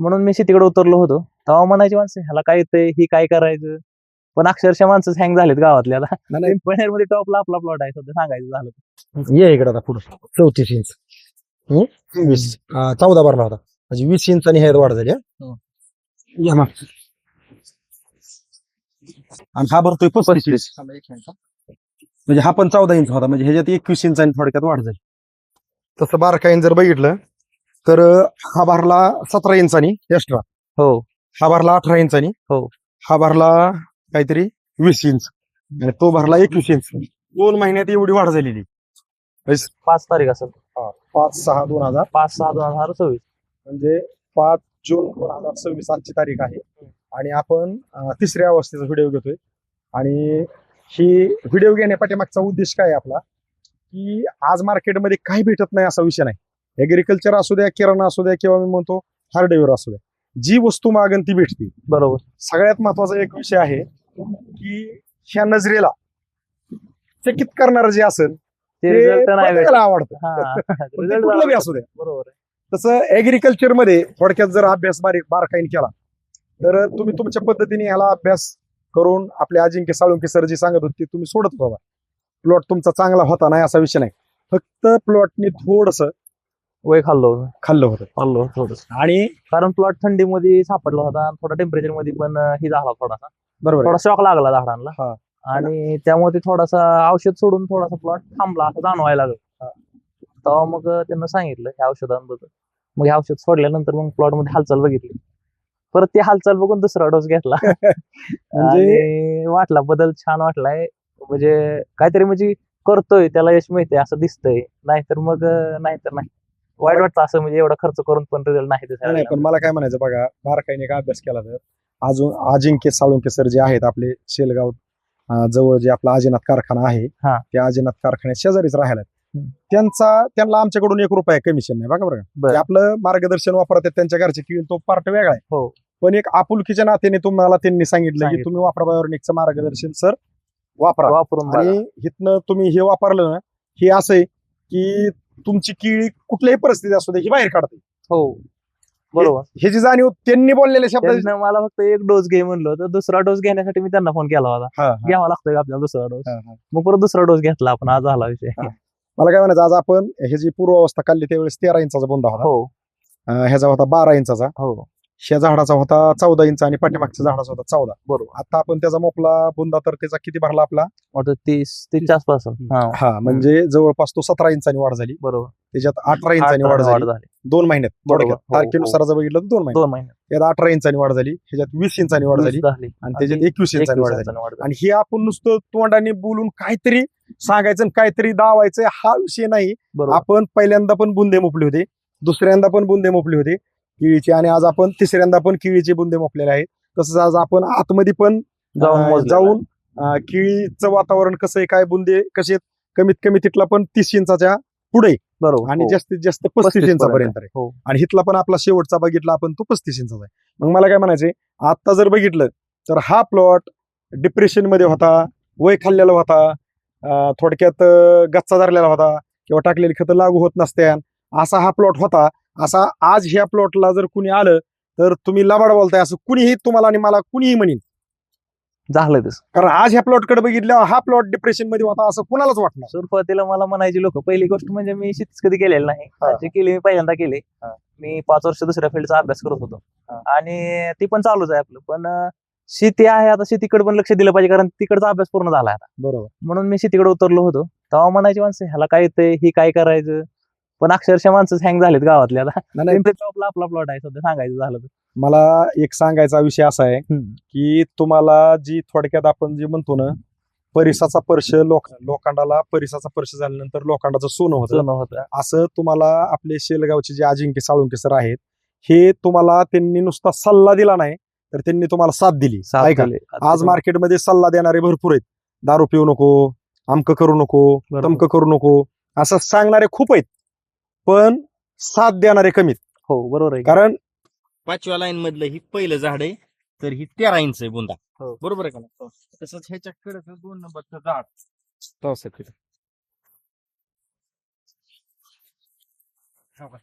म्हणून मी शेतीकडे उतरलो होतो. तेव्हा म्हणायची माणसं ह्याला काय येतंय, ही काय करायचं. पण अक्षरशः माणसं हँग झालेत गावातले आता. नाही मध्ये टॉपला आपला प्लॉट आहे सध्या सांगायचं झालं तर. ये इकडे आता पुढे 34 इंच 20 14 भरला होता म्हणजे 20 इंचांनी ह्यात वाढ झाली हो. या मग आणि हा भरतोय 35 म्हणजे हा पण 14 इंच होता म्हणजे ह्याच्यात 21 इंचांनी थोडक्यात वाढ झाली. तसं बारकाईन जर बघितलं तर हा भरला 17 इंचांनी एक्स्ट्रा, हो हा भरला 18 इंचांनी, हो हा भरला काहीतरी 20 इंच आणि तो भरला 21 इंच. 2 महिन्यात एवढी वाढ झालेली. 5 तारीख असेल, 5/6/2000 5/6/2026. म्हणजे 5 जून 2026 आजची तारीख आहे आणि आपण तिसऱ्या अवस्थेचा व्हिडिओ घेतोय. आणि ही व्हिडिओ घेण्यापाठीमागचा उद्देश काय आहे आपला, की आज मार्केटमध्ये काही भेटत नाही असा विषय नाही. ऍग्रिकल्चर असू द्या, किराणा असू द्या किंवा मी म्हणतो हार्डवेअर असू द्या, जी वस्तू मागन ती भेटते. बरोबर. सगळ्यात महत्वाचा एक विषय आहे की ह्या नजरेला चकित करणारं जे असेल ते result नाही भेटत. प्रत्येकाला आवडतं. हा. पण ते Result कुठलं बी झाला असू द्या. बरोबर आहे. तसं ऍग्रिकल्चर मध्ये थोडक्यात जर अभ्यास बारकाईने केला तर तुम्ही तुमच्या पद्धतीने ह्याला अभ्यास करून आपले अजिंक्य साळुंके सर जी सांगत होते तुम्ही सोडत होता. प्लॉट तुमचा चांगला होता नाही असा विषय नाही, फक्त प्लॉटने थोडस वय खाल्लं खाल्लं होतं थोडस. आणि कारण प्लॉट थंडीमध्ये सापडला होता, थोडा टेम्परेचर मध्ये पण ही झाला थोडासा बरोबर आहे. थोडा शॉक लागला झाडांना हा. आणि त्यामुळे ते थोडासा औषध सोडून थोडासा प्लॉट थांबला असं जाणवायला लागलं. तेव्हा मग त्यांना सांगितलं ह्या औषधांबद्दल. मग हे औषध सोडल्यानंतर मग प्लॉट मध्ये हालचाल बघितली, परत ती हालचाल बघून दुसरा डोस घेतला. म्हणजे आणि वाटला बदल छान वाटलाय. म्हणजे काहीतरी म्हणजे करतोय त्याला यश मिळतंय असं दिसतंय, नाहीतर नाही वाईट वाटतं असं म्हणजे एवढा खर्च करून पण रिझल्ट नाही दिसायला नाही, पण मला काय म्हणायचं बघा, बारकाईने का अभ्यास केला तर अजून अजिंक्य साळुंके सर जे आहेत आपले शेलगाव जवळ जे आपला आजीनाथ कारखाना आहे हा. त्या आजीनाथ कारखान्यात शेजारीच राहायला हम्म. त्यांना आमच्याकडून 1 रुपया कमिशन नाही बघा बरं. बरं. ते आपलं मार्गदर्शन वापरतात, त्यांच्या घरचे किळ तो पार्ट वेगळा आहे. हो. पण एक आपुलकीच्या नात्याने तुम्हाला त्यांनी सांगितलं की सांगितलं. तुम्ही वापरा बायोनिकचं मार्गदर्शन सर वापरा. वापरून आणि बघा. इथनं तुम्ही हे वापरलं ना, हे असं आहे की तुमची किळी कुठल्याही परिस्थिती असू दे ही बाहेर काढते. हो बरोबर. हे जी जाणीव त्यांनी बोललेल्या शब्द त्यांना मला फक्त 1 डोस घे म्हणलं होतं, दुसरा डोस घेण्यासाठी मी त्यांना फोन केला होता. घ्यावा लागतोय का आपल्याला दुसरा डोस. मग परत दुसरा डोस घेतला आपण, आज झाला विषय. मला काय म्हणायचं, आज आपण हे जी पूर्वावस्था काढली त्यावेळेस 13 इंचाचा बुंदा होता. हो ह्याचा होता 12 इंचाचा, हो ह्या झाडाचा होता 14 इंच आणि पाठीमागच्या झाडाचा होता 14. बरोबर. आता आपण त्याचा मोपला बुंदा तर त्याचा किती भरला आपला, वाटतं 30 आसपास. हा म्हणजे जवळपास तो 17 इंचांनी वाढ झाली. बरोबर. त्याच्यात 18 इंचांनी वाढ झाली 2 महिन्यात. बरोबर. थोडक्यात हो, तारखेनुसार जर बघितलं तर 2 महिन्यात. 2 महिने त्यात 18 इंचांनी वाढ झाली, ह्याच्यात 20 इंचांनी वाढ झाली आणि त्याच्यात 21 इंचांनी वाढ झाली. आणि हे आपण नुसतं तोंडाने बोलून काहीतरी सांगायचं आणि काहीतरी दावायचं हा विषय नाही. बरोबर. आपण पहिल्यांदा पण बुंदे मोपले होते, दुसऱ्यांदा पण बुंदे मोपले होते केळीचे, आणि आज आपण तिसऱ्यांदा पण केळीचे बुंदे मोपलेले आहेत. तसंच आज आपण आतमध्ये पण जाऊन केळीचं वातावरण कसं आहे, काय बुंदे कसे आहेत, कमीत कमी तिथला पण 30 इंचाच्या पुढे बरोबर. आणि हो. जास्तीत जास्त 35 इंचापर्यंत आहे. हो. आणि हिथला पण आपला शेवटचा बघितला आपण तो 35 इंचाचा आहे. मग मला काय म्हणायचंय, आता जर बघितलं तर हा प्लॉट डिप्रेशन मध्ये होता, वय खाल्लेला होता, थोडक्यात गच्चा धरलेला होता किंवा टाकलेली खतं लागू होत नसत्या असा हा प्लॉट होता. असा आज ह्या प्लॉटला जर कुणी आलं तर तुम्ही लबाड बोलताय असं कुणीही तुम्हाला आणि मला कुणीही म्हणेन. झालं तसं. कारण आज ह्या प्लॉटकडे बघितल्यावर हा प्लॉट डिप्रेशन मध्ये होता असं कुणालाच वाटणार. सुरुवातीला मला म्हणायची लोक, पहिली गोष्ट म्हणजे मी शेतीच कधी केलेली नाही, जी केली मी पहिल्यांदा केली. मी 5 वर्ष दुसऱ्या फील्डचा अभ्यास करत होतो आणि ती पण चालूच आहे आपलं. पण शेती आहे, आता शेतीकडे पण लक्ष दिलं पाहिजे कारण तिकडचा अभ्यास पूर्ण झाला आता. बरोबर. म्हणून मी शेतीकडे उतरलो होतो. तेव्हा म्हणायची माणसं ह्याला काय येतंय, ही काय करायचं. पण अक्षरशः माणसं हँग झालेत गावातले आता. आपला प्लॉट आहे सध्या सांगायचं झालं तर. मला एक सांगायचा विषय असा आहे की तुम्हाला जी थोडक्यात आपण जे म्हणतो ना, परिसाचा पर्श लोखंडाला परिसाचा पर्श झाल्यानंतर लोखंडाचं सोनं होतं, असं तुम्हाला आपले शेलगावचे जे अजिंक्य साळुंके सर आहेत हे तुम्हाला त्यांनी नुसता सल्ला दिला नाही तर त्यांनी तुम्हाला साथ दिली. ऐका, आज मार्केटमध्ये सल्ला देणारे भरपूर आहेत. दारू पिऊ नको, अमकं करू नको, तमकं करू नको असं सांगणारे खूप आहेत, पण साथ देणारे कमीत. हो बरोबर आहे. कारण 5व्या लाईन मधलं ही पहिलं झाड आहे तर ही 13 इंच आहे बुंदा. हो. बरोबर आहे का नाही. तसंच ह्याच्याकडे 2 नंबरचं झाड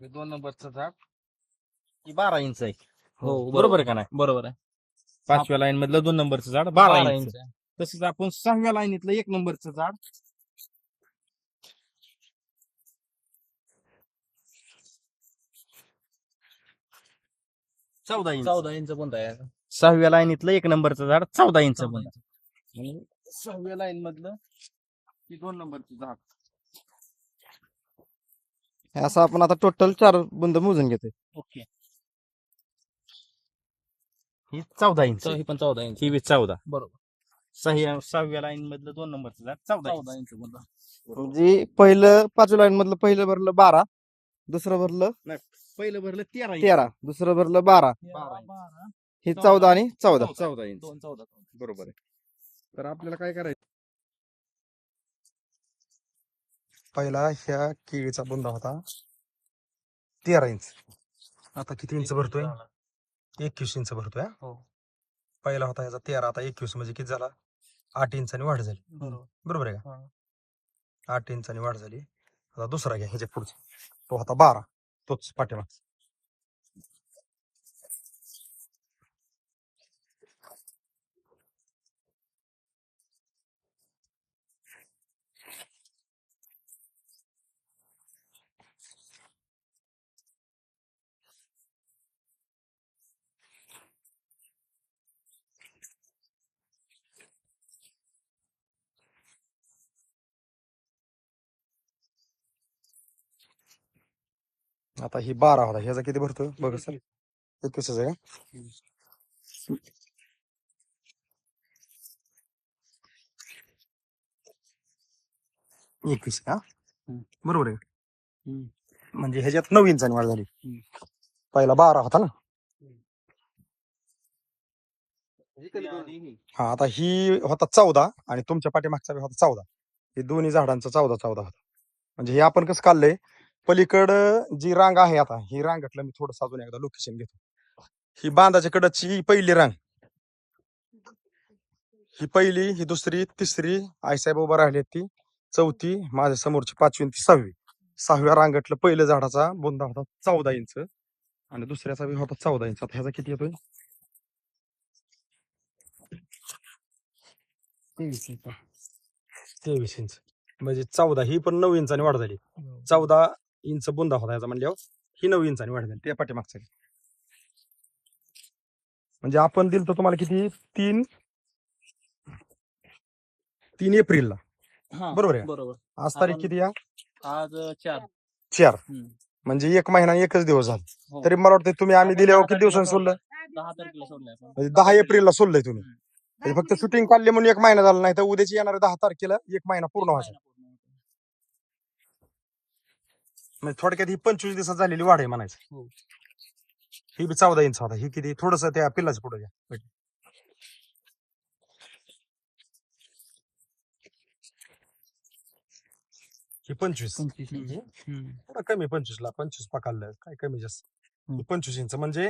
2 नंबरचं झाड ही 12 इंच आहे. हो बरोबर आहे का नाही? बरोबर आहे. 5व्या लाईन मधलं 2 नंबरचं झाड 12 12 इंच. इंच आहे. तसंच आपण 6व्या लाईनीतलं 1 नंबरचं झाड 14 इंच. 14 इंच बुंद आहे. 6व्या लाईनीतलं 1 नंबरचं झाड 14 इंच बुंदा. आणि 6व्या लाईन मधलं 2 नंबरचं झाड. असं आपण आता टोटल 4 बुंद मोजून घेतोय. ओके. ही 14 इंच. ही पण 14 इंच ही बी 14. बरोबर. 6व्या लाईन मधलं 2 नंबरचं झाड 14 इंच. 14 इंच बुंद. म्हणजे पहिलं 5व्या लाईन मधलं पहिलं भरलं 12, दुसरं भरलं पहिलं भरलं 13 इंच. 13, दुसरं भरलं 12, 12 हे 14 आणि 14. 14 इंच. 14. बरोबर आहे. तर आपल्याला काय करायचं, पहिला ह्या केळीचा बुंदा होता 13 इंच. आता किती इंच भरतोय? 21 इंच भरतोय. हो. पहिला होता ह्याचा 13, आता 21 म्हणजे किती झाला? 8 इंचांनी वाढ झाली. बरोबर आहे का? 8 इंचांनी वाढ झाली. आता दुसरा घ्या ह्याच्या पुढचा, तो होता 12, तोच पाठीमागचा. आता ही 12 होता, ह्याचा किती भरतोय बघ सर? 21 आहे का? 21 का? बरोबर आहे. म्हणजे ह्याच्यात 9 इंचांनी वाढ झाली. पहिला 12 होता ना. हा, आता ही होता 14 आणि तुमच्या पाठीमागचा बी होता 14. हे दोन्ही झाडांचा 14 होता. म्हणजे हे आपण कसं काढलंय, पलीकडं जी रांग आहे, आता ही रांगातलं मी थोडं अजून एकदा लोकेशन घेतो. ही बांधाच्या कडची ही पहिली रांग, ही पहिली, ही दुसरी, तिसरी, आईसाहेब उभा राहिली ती चौथी, माझ्या समोरची 5वी आणि ती 6वी. 6व्या रांगातलं पहिलं झाडाचा बुंदा होता 14 इंच आणि दुसऱ्याचा बी होता 14 इंच. आता ह्याचा किती येतोय? 23 इंच. म्हणजे 14, ही पण 9 इंचांनी वाढ झाली. 14 इंच बुंदा होता याचा म्हणल्यावर ही 9 इंचांनी वाढ झाली. त्या पाठीमागचा म्हणजे आपण दिलं तर तुम्हाला किती? 3 एप्रिलला. बरोबर आहे. बरोबर. आज तारीख किती या? आज 4. 4. म्हणजे 1 महिना 1च दिवस झाला. हो. तरी मला वाटतं तुम्ही आम्ही दिल्यावर किती दिवसांनी सोडलं? 10 तारखेला सोडलाय आपण. म्हणजे 10 एप्रिलला सोडलंय तुम्ही. म्हणजे फक्त शूटिंग काढले म्हणून 1 महिना झाला, नाही तर उद्याची येणाऱ्या 10 तारखेला 1 महिना पूर्ण व्हायचा. म्हणजे थोडक्यात ही 25 दिवसात झालेली वाढ आहे म्हणायचं. ही बी 14 इंच होता. ही किती? थोडस त्या पिल्लाच्या पुढे घ्या. ही 25. थोडं कमी 25 ला, 25 पकडलं काय कमी जास्त. 25 इंच म्हणजे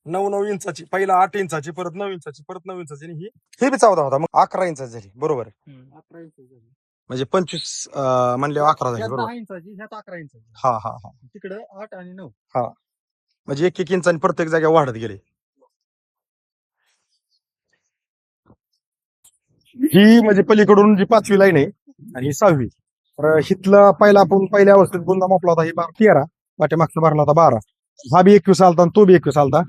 9 इंचाची, पहिला 8 इंचाची, परत 9 इंचाची, परत 9 इंचाची, आणि ही बी 14 होता. मग 11 इंचाची झाली. बरोबर. 11 इंच झाली. म्हणजे 25 म्हणले 11 झाली. बरोबर. 10 इंचाची, ह्यात 11 इंचाची. हा हा हा. तिकडे 8 आणि 9. म्हणजे 1 इंचांनी प्रत्येक जागा वाढत गेले. ही म्हणजे पलीकडून जी 5वी लाईन आहे आणि ही 6वी. तर हिथला पहिला आपण पहिल्या अवस्थेत बुंदा मापला होता, ही 13, पाठीमागचा भरला होता 12. हा बी 21 आलता आणि तो बी 21 आलता.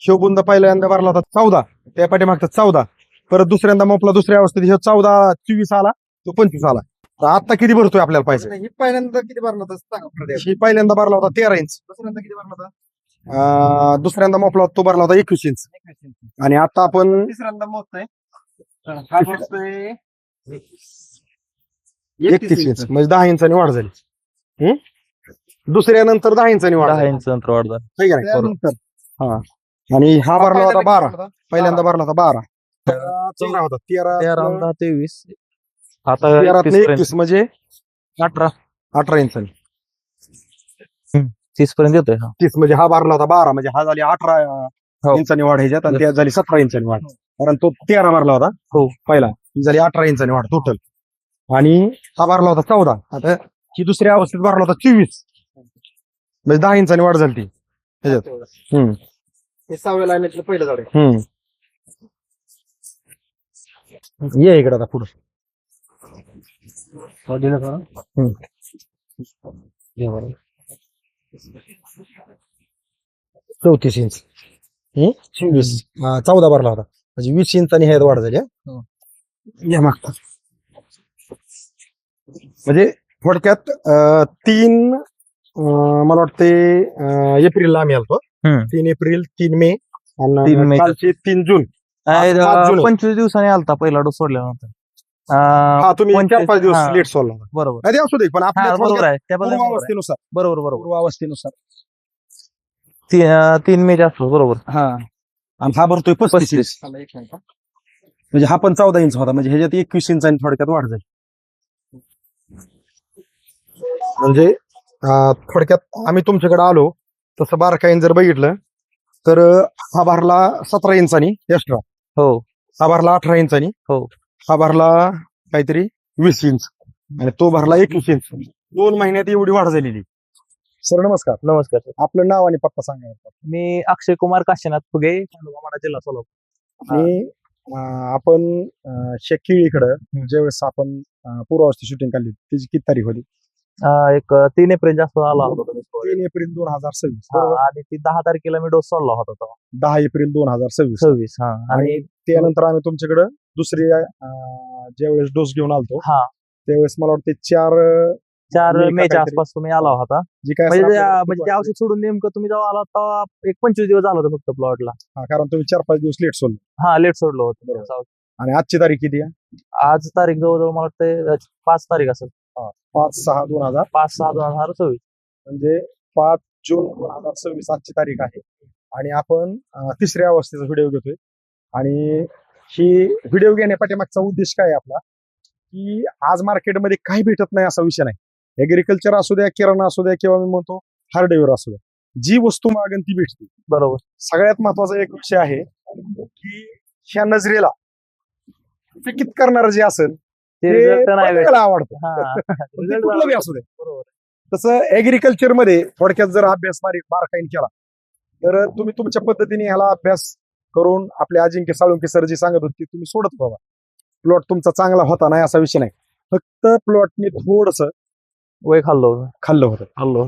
शिव बुंदा पहिल्यांदा भरला होता 14, त्या पाठीमागचा 14. परत दुसऱ्यांदा मापला दुसऱ्या अवस्थेत, हे 14 24 आला, तो 25 आला. तर आता किती भरतोय आपल्याला पाहिजे? ही पहिल्यांदा किती भरला होता सांगा. ही पहिल्यांदा भरला होता 13 इंच. दुसऱ्यांदा किती भरला होता? दुसऱ्यांदा मापला होता तो भरला होता 21 इंच. 21 इंच. आणि आता आपण तिसऱ्यांदा मोजतोय. हा मोजतोय 31 इंच, म्हणजे 10 इंचांनी वाढ झाली. दुसऱ्यानंतर 10 इंचांनी वाढ 10 झाली. इंच अंतर वाढ झालं. ठीक आहे ना? त्यानंतर हा. आणि हा भरला होता 12, होता? पहिल्यांदा भरला होता 12. 13 होता. 13 13 10 23. आता 13 31 21 म्हणजे 18 इंचांनी. 30 पर्यंत येतोय. 30 म्हणजे हा भरला होता 12, म्हणजे हा झाली 18 हो. इंचांनी वाढ ह्याच्यात, आणि त्यात झाली 17 इंचांनी वाढ. कारण तो 13 भरला होता. हो. पहिला ही झाली 18 इंचांनी वाढ टोटल. आणि हा भरला होता 14. आता ही दुसऱ्या अवस्थेत भरला होता 24, म्हणजे 10 इंचांनी वाढ झाली ती ह्याच्यात. हे 6व्या लाईनीतलं पहिलं झाड आहे. ये इकडे आता पुढं. चौतीस इंच 14 भरला होता म्हणजे 20 इंचांनी ह्यात वाढ झाली. या मागता म्हणजे थोडक्यात 3 मला वाटते एप्रिलला आम्ही आलतो. 3 एप्रिल 3 मे 3 मे. कालचे 3 जून. आज 5 जून आहे. 25 दिवसांनी आलता पहिला डोस सोडल्यानंतर. हा तुम्ही 4-5 दिवस हा, लेट सोडला होता. बरोबर. नाही, ते असू दे पण हा, आपल्या बरोबर थोडक्यात आहे त्याबद्दल बरोबर आहे. पूर्वावस्थेनुसार बरोबर बरोबर पूर्वावस्थेनुसार 3 मे असतो बरोबर. हा. आणि हा भरतोय 35 इंच. 35. म्हणजे हा पण 14 इंच होता म्हणजे ह्याच्यात 21 इंचांनी थोडक्यात वाढ झाली. म्हणजे थोडक्यात आम्ही तुमच्याकडे आलो तसं बारकाईन जर बघितलं तर हा भरला 17 इंचांनी एक्स्ट्रा. हो हा भरला 18 इंचांनी. हो. हा भरला काहीतरी 20 इंच आणि तो भरला 21 इंच. 2 महिन्यात एवढी वाढ झालेली. सर नमस्कार. नमस्कार सर. आपलं नाव आणि पत्ता सांगा. मी अक्षय कुमार काशीनाथ फुगे, माडा जिल्हा सोलापूर. आणि आपण शेकिळीकडं ज्यावेळेस आपण पूर्वावस्थेत शूटिंग काढली त्याची किती तारीख होती? एक 3 एप्रिल जास्त आला होता 3 एप्रिल 2026. आणि ती 10 तारखेला मी डोस सोडला होता तेव्हा. 10 एप्रिल 2026. 26. हा. आणि त्यानंतर आम्ही तुमच्याकडे दुसरी ज्यावेळेस डोस घेऊन आलतो हा त्यावेळेस मला वाटते 4 4 मे मेच्या काहीतरी. आसपास तुम्ही आला होता. जी काय असेल म्हणजे आपल्याला म्हणजे खूप ते औषध सोडून नेमकं तुम्ही जेव्हा आला तेव्हा एक 25 दिवस झाला होता फक्त प्लॉटला. हा, कारण तुम्ही 4-5 दिवस लेट सोडले. हा, लेट सोडलं होतं. आणि आजची तारीख किती आहे? आज तारीख जवळजवळ मला वाटतं 5 तारीख असेल. 5/6/2000. 5/6/2026. म्हणजे 5 जून 2026 आजची तारीख आहे. आणि आपण तिसऱ्या अवस्थेचा व्हिडिओ घेतोय. आणि ही व्हिडिओ घेण्यापाठीमागचा उद्देश काय आहे आपला की आज मार्केटमध्ये काही भेटत नाही असा विषय नाही. ऍग्रिकल्चर असू द्या, किराणा असू द्या किंवा मी म्हणतो हार्डवेअर असू द्या, जी वस्तू मागेल ती भेटते. बरोबर. सगळ्यात महत्वाचा एक विषय आहे की ह्या नजरेला फिकीत करणार जे असेल ते ते result नाही भेटत. प्रत्येकाला आवडतं. हा. पण ते Result कुठलं बी असू दे. बरोबर. तसं ऍग्रिकल्चर मध्ये थोडक्यात जर अभ्यास बारकाईने केला तर तुम्ही तुमच्या पद्धतीने ह्याला अभ्यास करून आपले अजिंक्य साळुंके सर जी सांगत होते तुम्ही सोडत बाबा. प्लॉट तुमचा चांगला होता नाही असा विषय नाही. फक्त प्लॉटने थोडस वय खाल्लं होतं. खाल्लं होतं.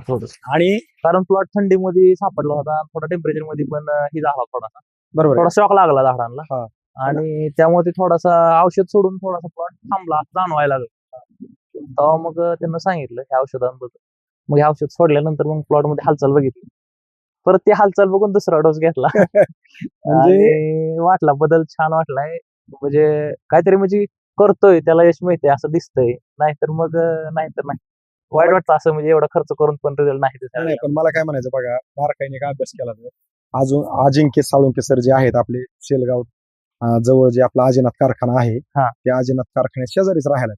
थोडं. आणि कारण प्लॉट थंडीमध्ये सापडला होता. थोडा टेम्परेचर मध्ये पण ही झाला थोडासा. बरोबर आहे. थोडा शॉक लागला झाडांना. हा. आणि त्यामुळे ते थोडासा औषध सोडून थोडासा प्लॉट थांबला जाणवायला लागला. तेव्हा मग त्यांना सांगितलं ह्या औषधांबद्दल. मग हे औषध सोडल्यानंतर मग प्लॉट मध्ये हालचाल बघितली. परत ती हालचाल बघून दुसरा डोस घेतला. म्हणजे आणि वाटला बदल छान वाटलाय. म्हणजे काहीतरी म्हणजे करतोय त्याला यश मिळते असं दिसतंय. नाहीतर नाही वाईट वाटतं असं म्हणजे एवढा खर्च करून पण रिझल्ट नाही दिसला. नाही, पण मला काय म्हणायचं बघा बारकाईने का अभ्यास केला तर अजून अजिंक्य साळुंके सर जे आहेत आपले शेलगाव जवळ जे आपला आजीनाथ कारखाना आहे हा. त्या आजीनाथ कारखान्यात शेजारीच राहायला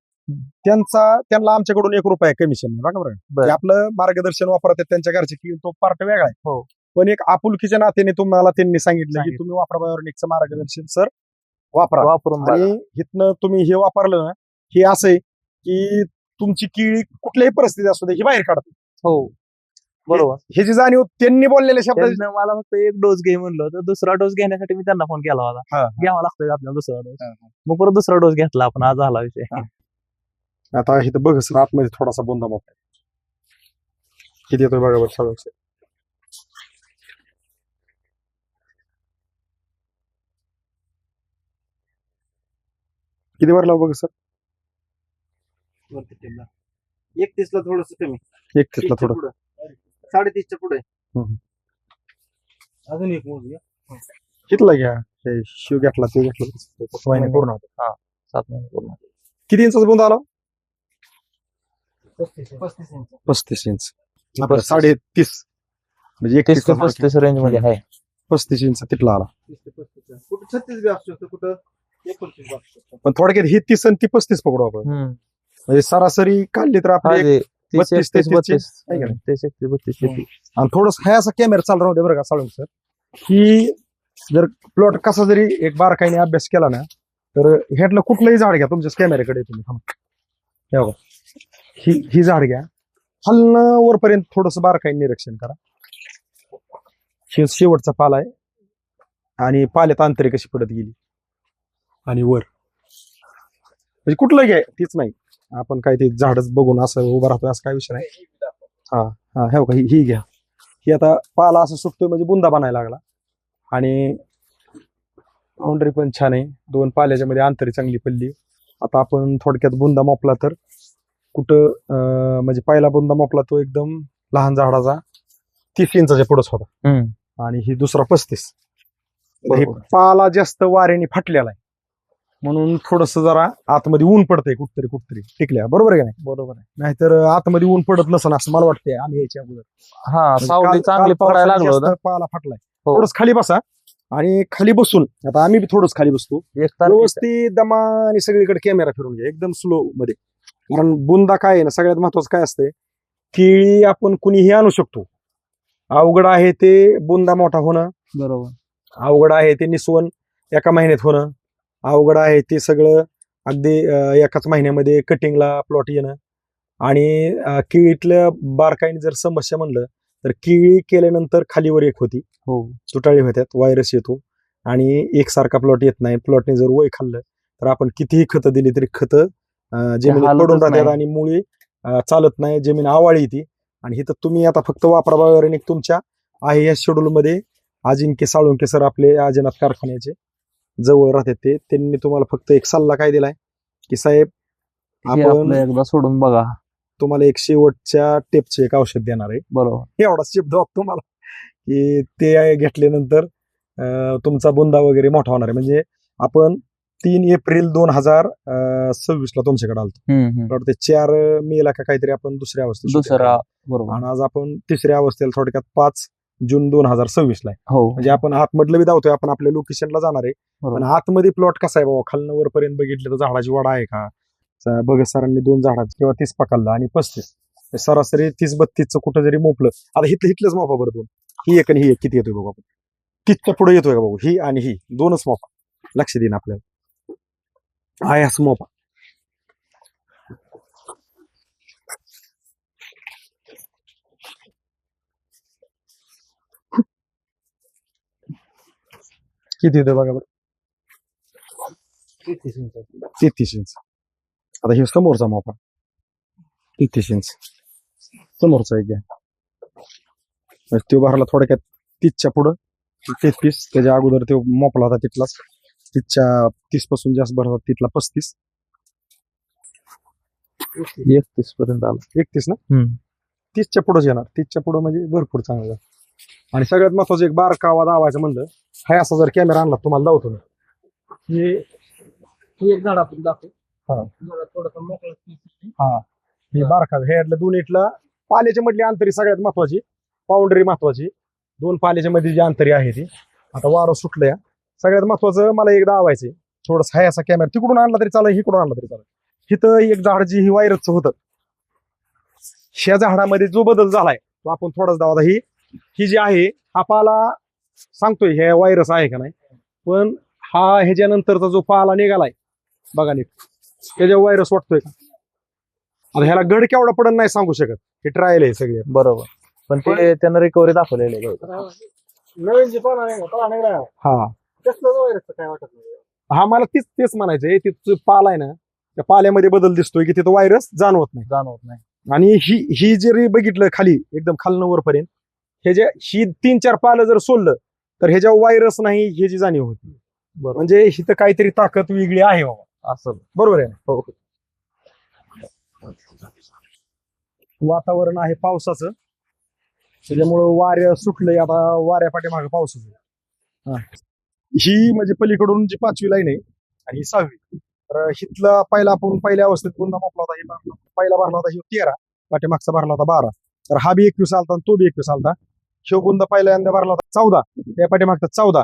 त्यांना आमच्याकडून 1 रुपया कमिशन नाही बघा. बरं. बरं आपलं मार्गदर्शन वापरतात त्यांच्या घरचे की तो पार्ट वेगळा आहे. हो. पण एक आपुलकीच्या नात्याने तुम्हाला त्यांनी सांगितलं की सांगितलं. तुम्ही वापरा बायोनिकचं मार्गदर्शन सर वापरा. वापरून बघा. आणि इथनं तुम्ही हे वापरलं ना हे असं आहे की तुमची केळी कुठल्याही परिस्थिती असू दे ही बाहेर काढते. हो बरोबर. हे जी जाणीव त्यांनी बोललेल्या शब्द त्यांनी मला फक्त 1 डोस घे म्हणलं होतं. दुसरा डोस घेण्यासाठी मी त्यांना फोन केला होता. हा. घ्यावा लागतोय आपल्याला दुसरा डोस. मग परत दुसरा डोस घेतला आपण. आज झाला विषय. आता इथं बघ सर आतमध्ये थोडासा बोंदा मोठा आहे. किती येतोय बघा बरं सगळं. किती वर लाव बघ सर. 31 ला थोडस कमी. 31 ला थोडं. 37च्या पुढे. अजून एक मोजूया. कितला घ्या हे शिव घेतला ते घेतलं महिने पूर्ण होतं. 7 महिने पूर्ण. किती इंचाचा बोंदा आला? 35 इंच. 35 इंच. आपलं 30.5 म्हणजे 30 ते 35 रेंज मध्ये आहे. 35 इंच तिथला आला. 30 ते 35. कुठं 36 बी असू शकतं कुठं 29 बी असू शकतं. पण थोडक्यात ही 30 आणि ती 35 पकडू आपण. म्हणजे सरासरी काढली तर आपली 32, 33 आहे का नाही? 32. आणि थोडस हाय असा कॅमेरा चालू राहू दे बरं का साळुंके सर. ही जर प्लॉट कसा जरी एक बारकाईने अभ्यास केला ना तर ह्यातलं कुठलंही झाड घ्या तुमच्याच कॅमेऱ्याकडे तुम्ही थांबा. हे बघा ही झाड घ्या हलनं वरपर्यंत थोडस बारकाईने निरीक्षण करा. शेवटचा पाला आहे आणि पाल्यात अंतरी कशी पडत गेली आणि वर म्हणजे कुठलं घ्याय तीच नाही आपण काय ते झाडच बघून असं उभं राहतोय असं काय विषय नाही. हा हा हे बघा ही घ्या. ही आता पाला असं सुटतोय म्हणजे बुंदा बनायला लागला आणि बाउंड्री पण छान आहे. 2 पाल्याच्या मध्ये अंतरी चांगली पडली. आता आपण थोडक्यात बुंदा मापला तर कुठं म्हणजे पहिला बुंदा मापला तो एकदम लहान झाडाचा 30 इंचाच्या पुढंच होता आणि ही दुसरा 35. हे पाला जास्त वाऱ्याने फाटलेला आहे म्हणून थोडस जरा आतमध्ये ऊन पडतंय कुठतरी टिकल्या बरोबर आहे का नाही. बरोबर आहे. नाहीतर आतमध्ये ऊन पडत नसन असं मला वाटतंय आम्ही याच्या अगोदर हा म्हणजे सावली काल- चांगली काल पकडायला पावसाने लागलो जास्त होतं. पाला फाटलाय. हो. थोडंच खाली बसा आणि खाली बसून आता आम्ही बी थोडंच खाली बसतो. एक तारखेच्या- व्यवस्थित दमा आणि सगळीकडे कॅमेरा फिरून घ्या एकदम स्लो मध्ये. कारण बुंदा काय आहे ना सगळ्यात महत्वाचं काय असतंय केळी आपण कुणीही आणू शकतो. अवघड आहे ते बुंदा मोठा होणं, बरोबर. अवघड आहे ते निसवण एका महिन्यात होणं, अवघड आहे ते सगळं अगदी एकाच महिन्यामध्ये कटिंगला प्लॉट येणं. आणि केळीतल्या बारकाईने जर समस्या म्हणलं तर केळी केल्यानंतर खालीवर एक होती, हो तुटाळी होत्यात, व्हायरस येतो आणि एकसारखा प्लॉट येत नाही. प्लॉटने जर वय खाल्लं तर आपण कितीही खतं दिली तरी खतं जमिनीत हालतच पडून राहतात नाही. आणि मुळी चालत नाही, जमीन आवाळी येते. आणि इथं तुम्ही आता फक्त वापरा बायोरेनिक तुमच्या आहे या शेड्यूल मध्ये अजिंक्य साळुंके सर आपले आजनाथ कारखान्याचे जवळ राहतात ते त्यांनी तुम्हाला फक्त एक सल्ला काय दिलाय की साहेब हे आपण आपलं एकदा सोडून बघा. तुम्हाला एक शेवटच्या टेपचे एक औषध देणार आहे. बरोबर. एवढा शब्द वाटतो तुम्हाला की ते घेतल्यानंतर तुमचा बुंदा वगैरे मोठा होणार आहे. म्हणजे आपण 3 एप्रिल 2026 ला तुमच्याकडे आलतो. ते 4 मे ला का काहीतरी आपण दुसऱ्या अवस्थेत shooting दुसरा केलं. बरोबर. आणि आज आपण तिसऱ्या अवस्थेला थोडक्यात 5 जून 2026 ला आहे. हो म्हणजे आपण आतमधलं बी धावतोय, आपण आपल्या लोकेशनला जाणार आहे. पण बरोबर. आतमध्ये प्लॉट कसा आहे बाबा खालनं वरपर्यंत बघितलं तर झाडाची वाढ आहे का. भगत सरांनी 2 झाडाचं किंवा 30 पकडला आणि 35 सरासरी 30-32चं कुठं जरी मोपलं. आता हिथलंच मोपा बरं 2 ही एक आणि ही एक किती येतोय बघा आपण 30च्या पुढे येतोय का बघू ही आणि ही 2च मोपा लक्ष देईन आपल्याला आहे असं मोपा. किती येतोय बघा बरं 33 इंच. आता हे समोरचा मोपा 33 इंच समोरचा एक घ्या. तो भरला थोडक्यात 30च्या पुढं 33 त्याच्या अगोदर तो मोपला होता तिथलाच 30 पासून जास्त भरला तिथला 35 31 पर्यंत आला. 31 ना 30च्या पुढेच येणार. 30च्या पुढं म्हणजे भरपूर चांगलं. आणि सगळ्यात महत्वाचं एक बारका आवाज दावायचं म्हणलं हाय असा जर कॅमेरा आणला तुम्हाला दावतो ना हे एक झाड आपण दाखवू. हा. थोडंसं मोकळं. हा हे बारका ह्यातल्या 2 इथला पाल्याच्या मधली अंतरी सगळ्यात महत्वाची, बाउंड्री महत्वाची. 2 पाल्याच्या मध्ये जी अंतरी आहे ती आता वारं सुटलंय. सगळ्यात महत्वाचं मला एकदा आवायचंय थोडस हाय असा कॅमेरा तिकडून आणला तरी चालेल, इकडून आणला तरी चालेल. इथं एक झाड जी ही व्हायरसचं होतं ह्या झाडामध्ये जो बदल झालाय तो आपण थोडाच दावा. ही जी आहे हा पाला सांगतोय ह्या व्हायरस आहे का नाही, पण हा ह्याच्यानंतरचा जो पाला निघालाय बघा नीट त्याच्या व्हायरस वाटतोय का. आता ह्याला गड केवढा पडन नाही सांगू शकत, हे ट्रायल आहे सगळे. बरोबर. पण ते त्यानं रिकव्हरी दाखवलेली आहे. नवीन जे पाला निघाला हा कसलं व्हायरसचं काय वाटत नाही. हा मला तीच म्हणायचंय. तिथं पाला आहे ना त्या पाल्यामध्ये बदल दिसतोय की तिथं व्हायरस जाणवत नाही. जाणवत नाही. आणि ही जरी बघितलं खाली एकदम खालनं वरपर्यंत ही 3-4 पालं जर सोडलं तर ह्याच्या व्हायरस नाही ह्याची जाणीव होती. म्हणजे इथं काहीतरी ताकद वेगळी आहे बाबा असं. बरोबर आहे ना. हो वातावरण आहे पावसाचं त्याच्यामुळं वाऱ्या सुटलंय. आता वाऱ्या पाठीमागे पावसाचं. ही म्हणजे पलीकडून जी 5वी लाईन आहे आणि ही 6वी. तर हिथला पहिला आपण पहिल्या अवस्थेत पुन्हा मापला होता. ही पहिला भरला होता ही 13, पाठीमागचा भरला होता 12. तर हा बी 21 आलता आणि तो बी 21 आलता. ह्यो बुंदा पहिल्यांदा भरला होता 14, त्या पाठीमागचा 14.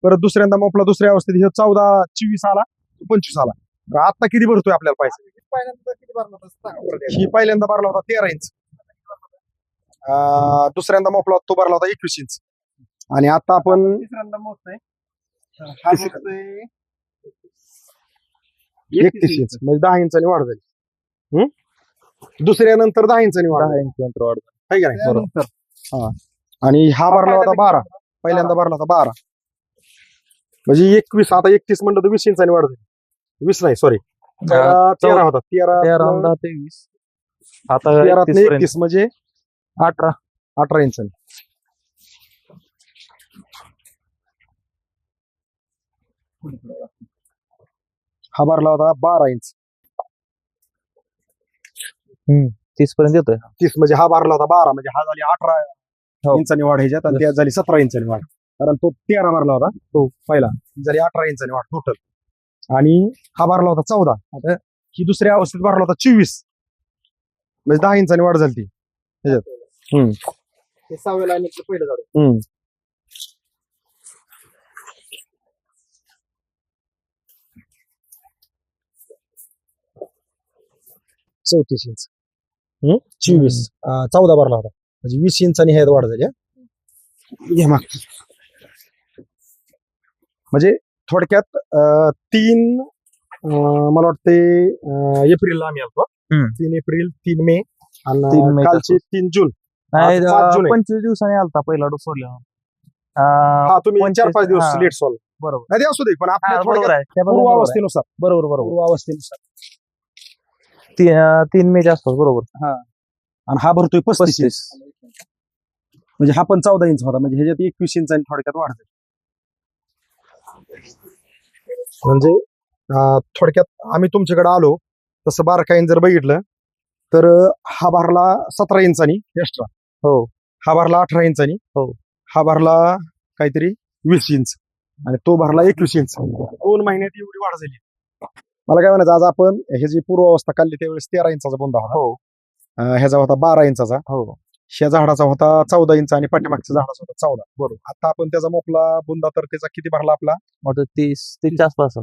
परत दुसऱ्यांदा मोपला दुसऱ्या अवस्थेत ह्यो 14-24 आला 25 आला. तर आता किती भरतोय आपल्याला पाहिजे. पहिल्यांदा किती भरला होता? ही पहिल्यांदा भरला होता 13 इंच. दुसऱ्यांदा मोपला तो भरला होता 21 इंच. आणि आता आपण तिसऱ्यांदा मोजतोय. हा मोजतोय 31 इंच म्हणजे 10 इंचांनी वाढ झाली. दुसऱ्यानंतर 10 इंचांनी वाढ झाली. 10 इंच नंतर वाढ. आहे का नाही. त्यानंतर आणि हा भरला होता 12, पहिल्यांदा भरला होता 12. म्हणजे 21 आता 31 म्हणलं तर 20 इंचांनी वाढ झाली. 20 नाही सॉरी 13 होता 13 23 आता 13 31 पर्यंत. 31 म्हणजे 18 इंचांनी. हा भरला होता 12 इंच. 30 पर्यंत येतोय. 30 म्हणजे हा भरला होता 12 म्हणजे हा झाली 18 हो. इंचांनी वाढ ह्याच्यात आणि त्यात झाली 17 इंचांनी वाढ. कारण तो 13 भरला होता तो पहिला, ही झाली 18 इंचांनी वाढ टोटल. आणि हा भरला होता 14. आता ही दुसऱ्या अवस्थेत भरला होता 24 म्हणजे 10 इंचांनी वाढ झाली ती ह्याच्यात. हे 6व्या लाईनीतलं पहिलं झाड. चौतीस इंच 24 14 भरला होता म्हणजे 20 इंचांनी ह्यात वाढ झाली. घे माग. म्हणजे थोडक्यात 3 मला वाटते एप्रिलला आम्ही आलतो. 3 एप्रिल 3 मे 3 आणि मे कालचे 3 जून. नाही, आज 5 जून आहे. 25 दिवसांनी आलता पहिला डोस सोडला. हा तुम्ही 4-5 दिवस हा. लेट सॉल्व बरोबर. नाही ते असू दे पण आपल्या बरोबर थोडक्यात आहे. त्या बरोबर आहे. पूर्वावस्थेनुसार बरोबर बरोबर. पूर्वावस्थेनुसार 3 मे आसपास बरोबर. आणि हा भरतोय 35 इंच 35. म्हणजे हा पण 14 इंच होता म्हणजे ह्याच्यात 21 इंचांनी थोडक्यात वाढ झाली. म्हणजे थोडक्यात आम्ही तुमच्याकडे आलो तसं बारकाईन जर बघितलं तर हा भरला 17 इंचांनी एक्स्ट्रा. हो. हा भरला 18 इंचांनी. हो. हा भरला काहीतरी 20 इंच आणि तो भरला 21 इंच. 2 महिन्यात एवढी वाढ झाली. मला काय म्हणायचं आज आपण हे जी पूर्वावस्था काढली त्यावेळेस 13 इंचाचा बुंदा होता. हो. ह्याचा होता 12 इंचाचा. हो. ह्या झाडाचा होता 14 इंच आणि पाठीमागच्या झाडाचा होता 14. बरोबर. आता आपण त्याचा मोपला बुंदा तर त्याचा किती भरला आपला मोठं 30 आसपास.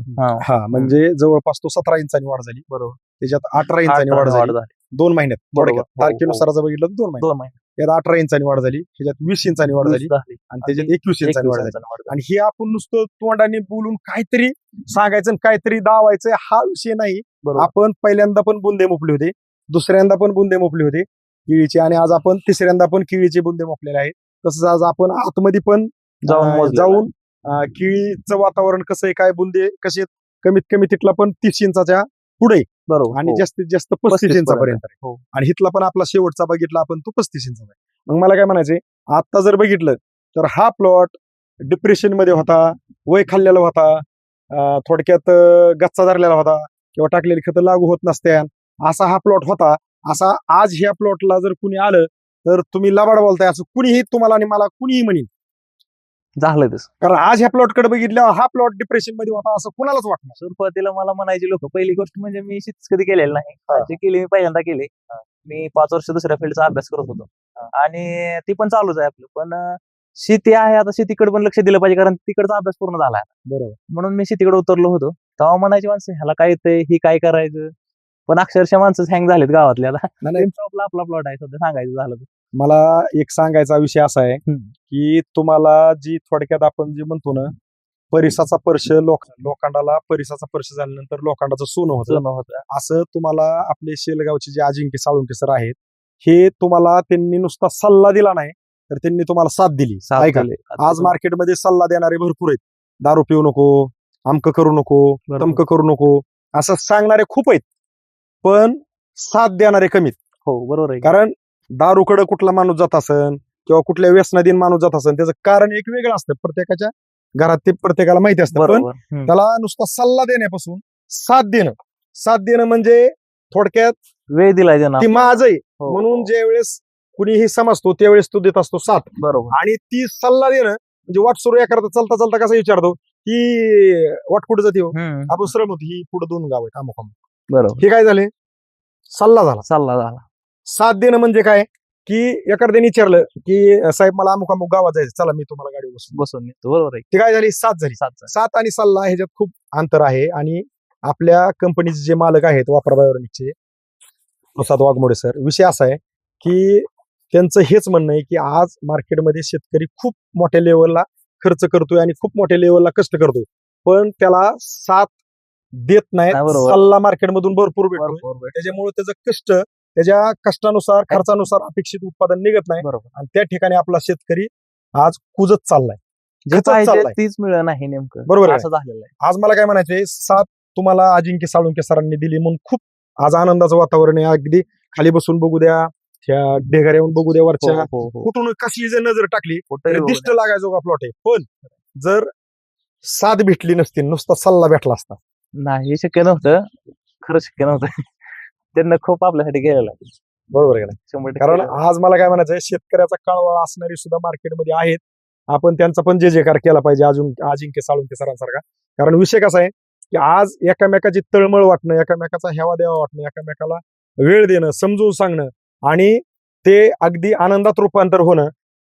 हा म्हणजे जवळपास तो 17 इंचांनी वाढ झाली. बरोबर. त्याच्यात 18 इंचांनी वाढ झाली 2 महिन्यात. बरोबर. थोडक्यात हो, तारखेनुसार जर बघितलं तर 2 महिन्यात. 2 महिने. त्यात 18 इंचांनी वाढ झाली, ह्याच्यात 20 इंचांनी वाढ झाली आणि त्याच्यात 21 इंचांनी वाढ झाली. आणि हे आपण नुसतं तोंडाने बोलून काहीतरी सांगायचं आणि काहीतरी दावायचं हा विषय नाही. बरोबर. आपण पहिल्यांदा पण बुंदे मोपले होते, दुसऱ्यांदा पण बुंदे मोपले होते केळीचे आणि आज आपण तिसऱ्यांदा पण केळीचे बुंदे मोपलेले आहेत. तसंच आज आपण आतमध्ये पण जाऊन केळीचं वातावरण कसं आहे काय बुंदे कसे कमीत कमी तिथला पण 30 इंचाच्या पुढे बरोबर. आणि हो. जास्तीत जास्त 35 इंचापर्यंत आहे. हो. आणि हिथला पण आपला शेवटचा बघितला आपण तो 35 इंचाचा आहे. मग मला काय म्हणायचंय आता जर बघितलं तर हा प्लॉट डिप्रेशन मध्ये होता, वय खाल्लेला होता, थोडक्यात गच्चा धरलेला होता किंवा टाकलेली खतं लागू होत नसत्या असा हा प्लॉट होता. असा आज ह्या प्लॉटला जर कुणी आलं तर तुम्ही लबाड बोलताय असं कुणीही तुम्हाला आणि मला कुणीही म्हणेन. झालं तसं. कारण आज ह्या प्लॉट कडे बघितल्यावर हा प्लॉट डिप्रेशन मध्ये होता असं कुणालाच वाटणार. सुरुवातीला मला म्हणायचे लोक पहिली गोष्ट म्हणजे मी शेतीच कधी केलेलं नाही. जे केली मी पहिल्यांदा केली. मी 5 वर्ष दुसऱ्या फील्डचा अभ्यास करत होतो आणि ती पण चालूच आहे आपलं. पण शेती आहे आता शेतीकडे पण लक्ष दिलं पाहिजे कारण तिकडचा अभ्यास पूर्ण झाला. बरोबर. म्हणून मी शेतीकडे उतरलो होतो. तेव्हा म्हणायची माणसं ह्याला काय येतंय ही काय करायचं. पण अक्षरशः माणसं हँग झालेत गावातले. आता आपला प्लॉट आहे सध्या सांगायचं झालं तर. मला एक सांगायचा विषय असा आहे की तुम्हाला जी थोडक्यात आपण जे म्हणतो ना परिसाचा स्पर्श लोखंडाला परिसाचा स्पर्श झाल्यानंतर लोखंडाचं सोनं होतं असं तुम्हाला आपले शेलगावचे जे अजिंक्य साळुंके सर आहेत हे तुम्हाला त्यांनी नुसता सल्ला दिला नाही तर त्यांनी तुम्हाला साथ दिली. ऐका आज मार्केटमध्ये सल्ला देणारे भरपूर आहेत. दारू पिऊ नको, अमकं करू नको, तमकं करू नको असं सांगणारे खूप आहेत पण साथ देणारे कमीत. हो बरोबर आहे. कारण दारूकडे कुठला माणूस जात असन किंवा कुठल्या व्यसनाधीन माणूस जात असन त्याचं कारण एक वेगळं असतं. प्रत्येकाच्या घरात ते प्रत्येकाला माहिती असतं. पण त्याला नुसता सल्ला देण्यापासून साथ देणं म्हणजे थोडक्यात वेळ दिलाय त्यांना ती माझ आहे म्हणून ज्या वेळेस कुणीही समजतो त्यावेळेस तो देत असतो साथ. बरोबर. आणि ती सल्ला देणं म्हणजे वाट सुरू करता चालता चालता कसा विचारतो की वाट कुठे जाते हो आपण श्रम होती ही पुढे 2 गाव आहेत अमुक अमुक. बरोबर. हे काय झाले सल्ला झाला. साथ देणं म्हणजे काय की एखाद्याने विचारलं की साहेब मला अमुक अमुक गावात जायचं चला मी तुम्हाला गाडी बसून नेतो. बरोबर आहे. ती काय झाली साथ झाली. साथ आणि सल्ला ह्याच्यात खूप अंतर आहे. आणि आपल्या कंपनीचे जे मालक आहेत वापरा बायोनिकचे प्रसाद वाघमोडे सर विषय असा आहे की त्यांचं हेच म्हणणं आहे की आज मार्केटमध्ये शेतकरी खूप मोठ्या लेवलला खर्च करतोय आणि खूप मोठ्या लेवलला कष्ट करतोय पण त्याला साथ देत नाहीत. सल्ला मार्केटमधून भरपूर भेटतो त्याच्यामुळे त्याचं कष्ट त्याच्या कष्टानुसार खर्चानुसार अपेक्षित उत्पादन निघत नाही. आणि त्या ठिकाणी आपला शेतकरी आज कुजत चाललाय. जे खचत पाहिजे चाललाय. तीच मिळत नाही नेमकं. बरोबर आहे. असं झालेलं आहे. आज मला काय म्हणायचंय, साथ तुम्हाला अजिंक्य साळुंके सरांनी दिली म्हणून खूप आज आनंदाचं वातावरण आहे. अगदी खाली बसून बघू द्या, त्या ढेगाऱ्या येऊन बघू द्या वरच्या, हो. कुठून कसली जर नजर टाकली कुठंही तरी बघू दिष्ट लागायचो का प्लॉट आहे. पण जर साथ भेटली नसती, नुसता सल्ला भेटला असता. नाही, हे शक्य नव्हतं. खरं शक्य नव्हतं. त्यांना खूप आपल्यासाठी केलेलं आहे. बरोबर आहे का नाही? 100% कारण केलेलं आहे. आज मला काय म्हणायचंय, शेतकऱ्याचा काळवळा असणारी सुद्धा मार्केटमध्ये आहेत. आपण त्यांचा पण जय जयकार केला पाहिजे अजून अजिंक्य साळुंके सरांसारखा. कारण विषय कसा आहे की आज एकामेकाची तळमळ वाटणं, एकामेकाचा हेवा देवा वाटणं, एकामेकाला वेळ देणं, समजून सांगणं आणि ते अगदी आनंदात रूपांतर होणं,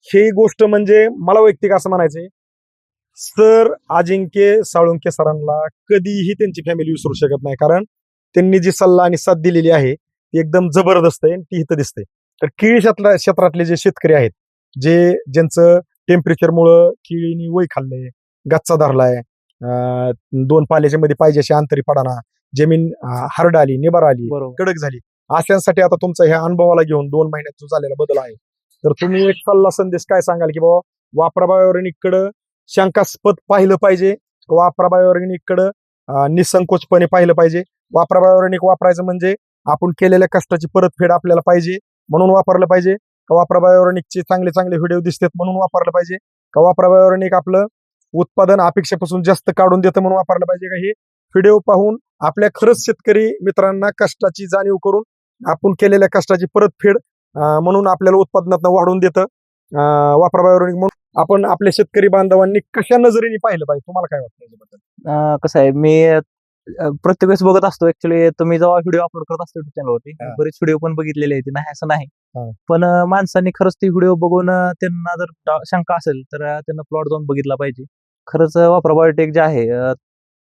ही गोष्ट म्हणजे मला वैयक्तिक असं म्हणायचंय, सर अजिंक्य साळुंके सरांना कधीही त्यांची फॅमिली विसरू शकत नाही. कारण त्यांनी जी सल्ला आणि साथ दिलेली आहे ती एकदम जबरदस्त आहे आणि ती इथं दिसते. तर केळी क्षेत्रातले जे शेतकरी आहेत, ज्यांचं टेम्परेचरमुळं केळीनी वय खाल्लंय, गच्चा धरलाय, 2 पाल्याच्या मध्ये पाहिजे अशी अंतरी पडाना, जमीन हरड आली, निबार आली, बरोबर. कडक झाली, अशांसाठी आता तुमचा ह्या अनुभवाला घेऊन 2 महिन्यात जो झालेला बदल आहे, तर तुम्ही एक सल्ला संदेश काय सांगाल की बाबा वापरा बायोऑर्गॅनिककडं शंकास्पद पाहिलं पाहिजे, वापरा बायोऑर्गॅनिककडं निसंकोचपणे पाहिलं पाहिजे, वापरा बायोऑर्गॅनिक वापरायचं म्हणजे आपण केलेल्या कष्टाची परतफेड आपल्याला पाहिजे म्हणून वापरलं पाहिजे, का वापरा बायोऑर्गॅनिकचे चांगले चांगले व्हिडिओ दिसतात म्हणून वापरलं पाहिजे, का वापरा बायोऑर्गॅनिक आपलं उत्पादन अपेक्षेपासून जास्त काढून देतं म्हणून वापरलं पाहिजे, का हे व्हिडिओ पाहून आपल्या खरंच शेतकरी मित्रांना कष्टाची जाणीव करून आपण केलेल्या कष्टाची परतफेड म्हणून आपल्याला उत्पादनात वाढवून देतं वापरा बायोऑर्गॅनिक. म्हणून आपण आपल्या शेतकरी बांधवांनी कशा नजरेने पाहिलं पाहिजे, तुम्हाला काय वाटतं याच्याबद्दल? कसं आहे, मी प्रत्येक वेळेस बघत असतो. ऍक्च्युली तुम्ही जेव्हा व्हिडिओ अपलोड करत असतो युट्यूब चॅनलवरती, हा. बरेच व्हिडिओ पण बघितलेले आहेत, नाही असं नाही. हा. पण माणसांनी खरंच ती व्हिडिओ बघून त्यांना जर शंका असेल तर त्यांना प्लॉट जाऊन बघितला पाहिजे. खरंच वापरा बायोटेक जे आहे,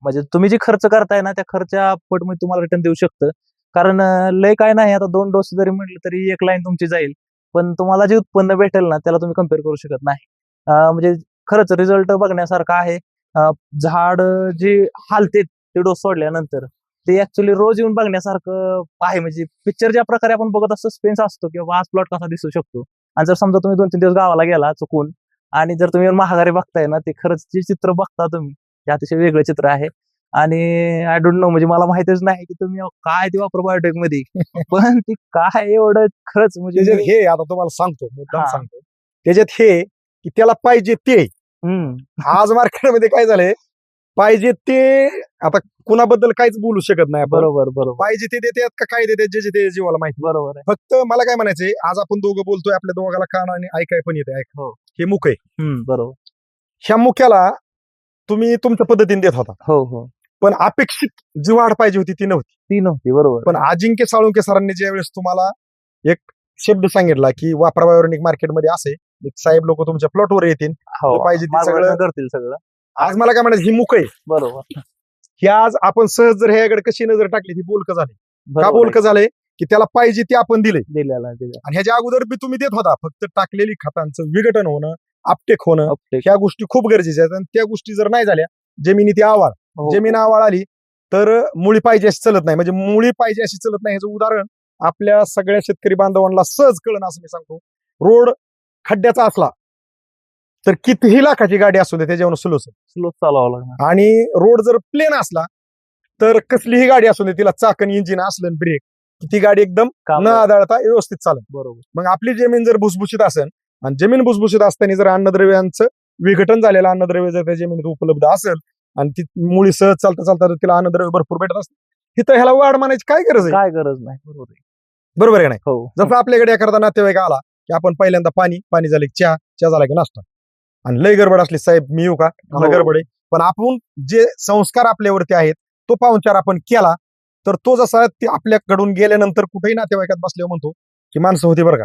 म्हणजे तुम्ही जे खर्च करताय ना त्या खर्चा पट मध्ये तुम्हाला रिटर्न देऊ शकतं. कारण लय काय नाही, आता 2 डोस जरी म्हटलं तरी एक लाईन तुमची जाईल, पण तुम्हाला जे उत्पन्न भेटेल ना त्याला तुम्ही कम्पेअर करू शकत नाही. म्हणजे खरंच रिझल्ट बघण्यासारखा आहे. झाड जे हालते ते डोस सोडल्यानंतर ते ऍक्च्युली रोज येऊन बघण्यासारखं आहे. म्हणजे पिक्चर ज्या प्रकारे आपण बघत असतो, सस्पेन्स असतो की बाबा आज प्लॉट कसा दिसू शकतो. आणि जर समजा तुम्ही 2-3 दिवस गावाला गेला चुकून आणि जर तुम्ही महागारी बघताय ना, ते खरंच जे चित्र बघता तुम्ही ते अतिशय वेगळं चित्र आहे. आणि आय डोंट नो, म्हणजे मला माहितच नाही की तुम्ही काय ते वापर बायोटेक मध्ये पण ती काय एवढं खरंच म्हणजे त्याच्यात हे आता तुम्हाला सांगतो, मुद्दाम हा. सांगतो, त्याच्यात हे की त्याला पाहिजे ते. आज मार्केटमध्ये काय झालंय, पाहिजे ते आता कुणाबद्दल काहीच बोलू शकत नाही आपण. बरोबर पाहिजे ते देतात का काय देतात जे ते जीवाला माहिती. बरोबर आहे. फक्त मला काय म्हणायचंय, आज आपण दोघं बोलतोय, आपल्या दोघाला कानाने ऐकाय पण येते. हो. हे मुख आहे, बरोबर. ह्या मुख्याला तुम्ही तुमच्या पद्धतीने देत होता, हो. पण अपेक्षित जी वाढ पाहिजे होती ती नव्हती. ती नव्हती. बरोबर. पण अजिंक्य साळुंके सरांनी ज्यावेळेस तुम्हाला एक शब्द सांगितला की वापरा बायोऑर्गॅनिक मार्केटमध्ये असे साहेब लोक तुमच्या प्लॉटवर येतील, हो, पाहिजे ते मार्गदर्शन सगळं करतील सगळं. आज मला काय म्हणायचं, ही मुख आहे. बरोबर. ही आज आपण सहज जर ह्याकडे कशी नजर टाकली ती बोलकं झाले. का बरोबर बोलकं झालंय की त्याला पाहिजे ते आपण दिले. दिलेला आणि ह्याच्या अगोदर बी तुम्ही देत होता, फक्त टाकलेली खतांचं विघटन होणं, अपटेक होणं, अपटेक. ह्या गोष्टी खूप गरजेच्या आहेत. आणि त्या गोष्टी जर नाही झाल्या, जमिनी ती आवाळ, हो. जमीन आवाळ आली तर मुळी पाहिजे अशी चलत नाही. म्हणजे मुळी पाहिजे अशी चलत नाही ह्याचं उदाहरण आपल्या सगळ्या शेतकरी बांधवांना सहज कळणं असं मी सांगतो. रोड खड्ड्याचा असला तर कितीही लाखाची गाडी असू दे त्याच्यावर स्लो चालवावं लागणार. आणि रोड जर प्लेन असला तर कसलीही गाडी असू दे, तिला चाकण, इंजिन असलं, ब्रेक, ती गाडी एकदम काम न आदळता व्यवस्थित चालेल. बरोबर. मग आपली जमीन जर भुसभुशीत असेल आणि जमीन भुसभुशीत असताना जर अन्नद्रव्यांचं विघटन झालेलं अन्नद्रव्य जर त्या जमिनीत उपलब्ध असेल आणि ती मुळी सहज चालता चालता तिला अन्नद्रव्य भरपूर भेटत असते, तिथं ह्याला वाढ मानायची काय गरज आहे? काय गरज नाही. बरोबर आहे. बरोबर आहे नाही? हो. जसं आपल्याकडे एखादा नातेवाईक आला की आपण पहिल्यांदा पाणी झाले की चहा झाला की नाश्ता, आणि लय गडबड असली, साहेब मी येऊ का, मला हो. गडबड आहे, पण आपण जे संस्कार आपल्यावरती आहेत तो पाहुणचार आपण केला तर तो जसा ते आपल्याकडून गेल्यानंतर कुठेही नातेवाईकात बसल्यावर म्हणतो की माणसं होती बरं का,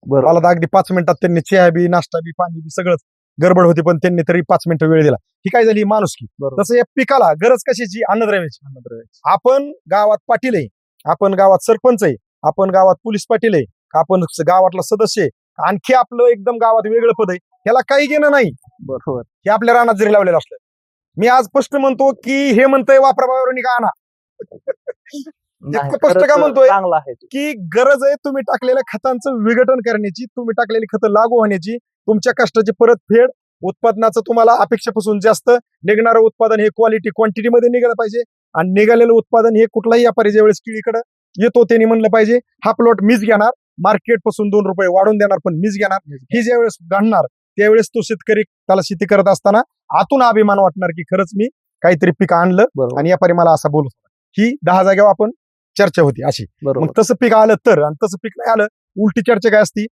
बरोबर. मला तर अगदी 5 मिनिटात त्यांनी चहा बी, नाश्ता बी, पाणी बी सगळंच गडबड होती, पण त्यांनी तरी 5 मिनिटं वेळ दिला. ही काय झाली, माणुसकी. बरोबर. तसं या पिकाला गरज कशाची, अन्नद्रव्याची. आपण गावात पाटील आहे, आपण गावात सरपंच आहे, आपण गावात पोलीस पाटील आहे, आपण गावातला सदस्य आहे, आणखी आपलं एकदम गावात वेगळं पद आहे, ह्याला काही घेणं नाही. बरोबर. हे आपल्या रानात जरी लावलेलं असलं. मी आज स्पष्ट म्हणतो की हे म्हणतंय वापरा बायोऑर्गॅनिक आणा. नाही, स्पष्ट का खरंच म्हणतोय चांगला आहे ते. की गरज आहे तुम्ही टाकलेल्या खतांचं विघटन करण्याची, तुम्ही टाकलेली खतं लागू होण्याची, तुमच्या कष्टाची परतफेड उत्पादनाचं तुम्हाला अपेक्षेपासून जास्त निघणारं उत्पादन हे क्वालिटी क्वांटिटी मध्ये निघालं पाहिजे. आणि निघालेलं उत्पादन हे कुठलाही व्यापारी ज्यावेळेस केळीकडे येतो त्यांनी म्हणलं पाहिजे हा प्लॉट मीच घेणार, मार्केट पासून 2 रुपये वाढून देणार पण मीच घेणार. ही ज्यावेळेस घडणार त्यावेळेस तो शेतकरी त्याला शेती करत असताना आतून अभिमान वाटणार की खरंच मी काहीतरी पीक आणलं बरोबर आणि व्यापारी मला असा बोलत होता. ही 10 जागेवर आपण चर्चा होती अशी. बरोबर मग तसं पीक आलं तर आणि तसं पीक नाही आलं उलटी चर्चा काय असती,